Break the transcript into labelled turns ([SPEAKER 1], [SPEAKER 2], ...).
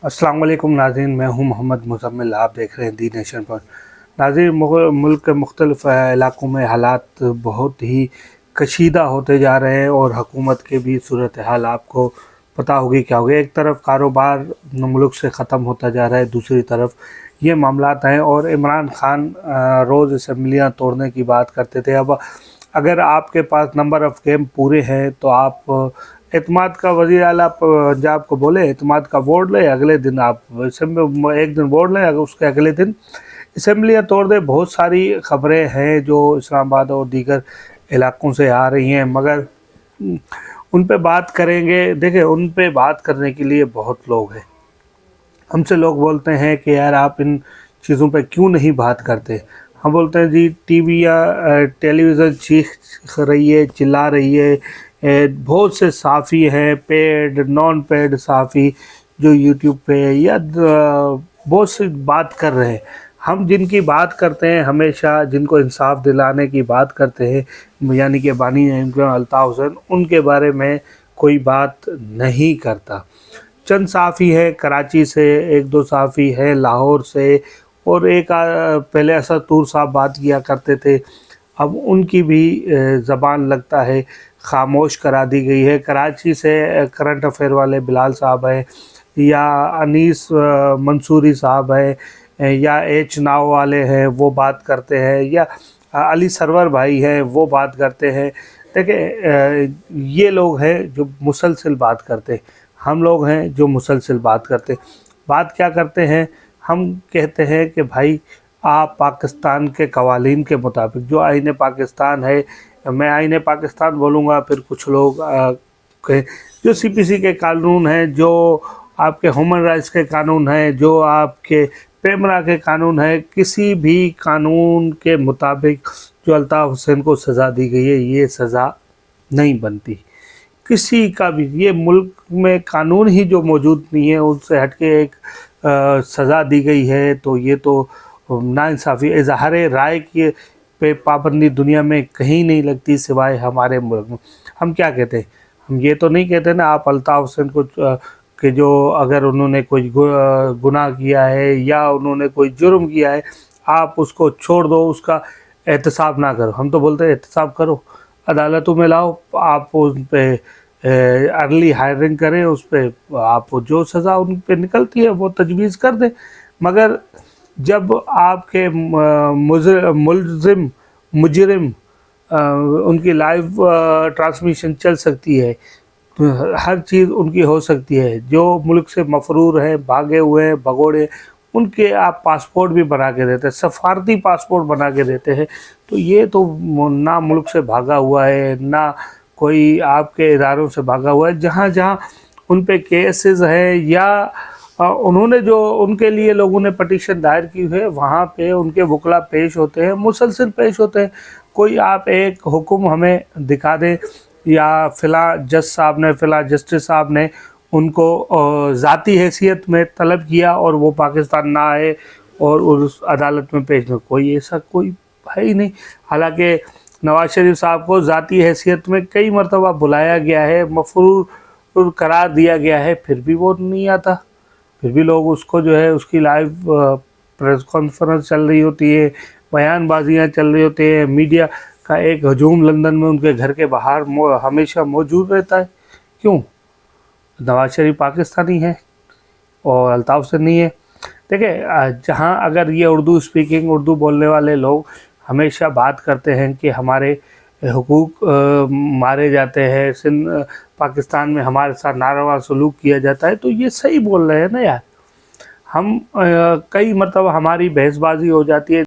[SPEAKER 1] अस्सलाम वालेकुम नाज़रीन, मैं हूं मोहम्मद मुज़म्मिल। आप देख रहे हैं दी नेशन पर। नाज़रीन, मुल्क के मुख्तलिफ़ इलाक़ों में हालात बहुत ही कशीदा होते जा रहे हैं और हुकूमत के भी सूरत हाल आपको पता होगी क्या होगी। एक तरफ कारोबार मुल्क से ख़त्म होता जा रहा है, दूसरी तरफ ये मामलात हैं। और इमरान खान रोज़ असम्बलियाँ तोड़ने की बात करते थे। अब अगर आपके पास नंबर ऑफ़ गेम पूरे हैं तो आप एतमाद का वज़ीर आला पंजाब को बोले एतमाद का वोट ले, अगले दिन आप एक दिन वोट लें, उसके अगले दिन असम्बलियाँ तोड़ दें। बहुत सारी ख़बरें हैं जो इस्लामाबाद और दीगर इलाक़ों से आ रही हैं, मगर उन पे बात करेंगे। देखिए, उन पे बात करने के लिए बहुत लोग हैं। हमसे लोग बोलते हैं कि यार आप इन चीज़ों पे क्यों नहीं बात करते। हम बोलते हैं जी टीवी या टेलीविज़न चीख रही है, चिल्ला रही है। बहुत से साफ़ी हैं, पेड नॉन पेड साफ़ी, जो यूट्यूब पे या बहुत सी बात कर रहे हैं। हम जिनकी बात करते हैं, हमेशा जिनको इंसाफ दिलाने की बात करते हैं, यानी कि बानी अल्ताफ़ हुसैन, उनके बारे में कोई बात नहीं करता। चंद साफ़ी है कराची से, एक दो साफ़ी है लाहौर से, और एक पहले असद तूर साहब बात किया करते थे, अब उनकी भी ज़बान लगता है खामोश करा दी गई है। कराची से करंट अफेयर वाले बिलाल साहब हैं, या अनीस मंसूरी साहब हैं, या एच नाव वाले हैं, वो बात करते हैं, या अली सरवर भाई हैं, वो बात करते हैं। देखिए, ये लोग हैं जो मुसलसल बात करते हैं। हम लोग हैं जो मुसलसल बात करते हैं। बात क्या करते हैं? हम कहते हैं कि भाई आप पाकिस्तान के कवानीन के मुताबिक, जो आईन पाकिस्तान है, मैं आईन पाकिस्तान बोलूँगा, फिर कुछ लोग जो CPC के कानून हैं, जो आपके ह्यूमन राइट्स के कानून हैं, जो आपके पेमरा के कानून हैं, किसी भी कानून के मुताबिक जो अल्ताफ़ हुसैन को सज़ा दी गई है, ये सज़ा नहीं बनती किसी का भी। ये मुल्क में कानून ही जो मौजूद नहीं है, उससे हट के एक सज़ा दी गई है, तो ये तो नाइंसाफ़ी। इज़हार राय की पे पाबंदी दुनिया में कहीं नहीं लगती सिवाय हमारे मुल्क में। हम क्या कहते हैं? हम ये तो नहीं कहते ना आप अल्ताफ़ हुसैन को कि जो अगर उन्होंने कोई गुनाह किया है या उन्होंने कोई जुर्म किया है, आप उसको छोड़ दो, उसका एहतसाब ना करो। हम तो बोलते हैं एहतसाब करो, अदालतों में लाओ, आप उन पे अर्ली हायरिंग करें, उस पर आप जो सज़ा उन पे निकलती है वो तजवीज़ कर दें। मगर जब आपके मुजरिम उनकी लाइव ट्रांसमिशन चल सकती है, हर चीज़ उनकी हो सकती है, जो मुल्क से मफरूर हैं, भागे हुए हैं, भगोड़े, उनके आप पासपोर्ट भी बना के देते हैं, सफारती पासपोर्ट बना के देते हैं। तो ये तो ना मुल्क से भागा हुआ है, ना कोई आपके इदारों से भागा हुआ है। जहाँ जहाँ उन पे केसेस हैं, या उन्होंने जो उनके लिए लोगों ने पटिशन दायर की है, वहाँ पे उनके वकला पेश होते हैं, मुसलसल पेश होते हैं। कोई आप एक हुक्म हमें दिखा दें, या फ़िला जज साहब ने, फ़िला जस्टिस साहब ने उनको ज़ाती हैसियत में तलब किया और वो पाकिस्तान ना आए और उस अदालत में पेश हो, कोई ऐसा कोई है ही नहीं। हालांकि नवाज़ शरीफ साहब को ज़ाती हैसियत में कई मरतबा बुलाया गया है, मफरूर करार दिया गया है, फिर भी वो नहीं आता। फिर भी लोग उसको जो है, उसकी लाइव प्रेस कॉन्फ्रेंस चल रही होती है, बयानबाजियाँ चल रही होती है, मीडिया का एक हजूम लंदन में उनके घर के बाहर हमेशा मौजूद रहता है। क्यों? नवाज़ शरीफ पाकिस्तानी है और अल्ताफ़ हुसैन नहीं है। देखिए, जहाँ अगर ये उर्दू स्पीकिंग, उर्दू बोलने वाले लोग हमेशा बात करते हैं कि हमारे हुकूक मारे जाते हैं, पाकिस्तान में हमारे साथ नारवा सलूक किया जाता है, तो ये सही बोल रहे हैं ना यार। हम कई मरतबा हमारी बहसबाजी हो जाती है।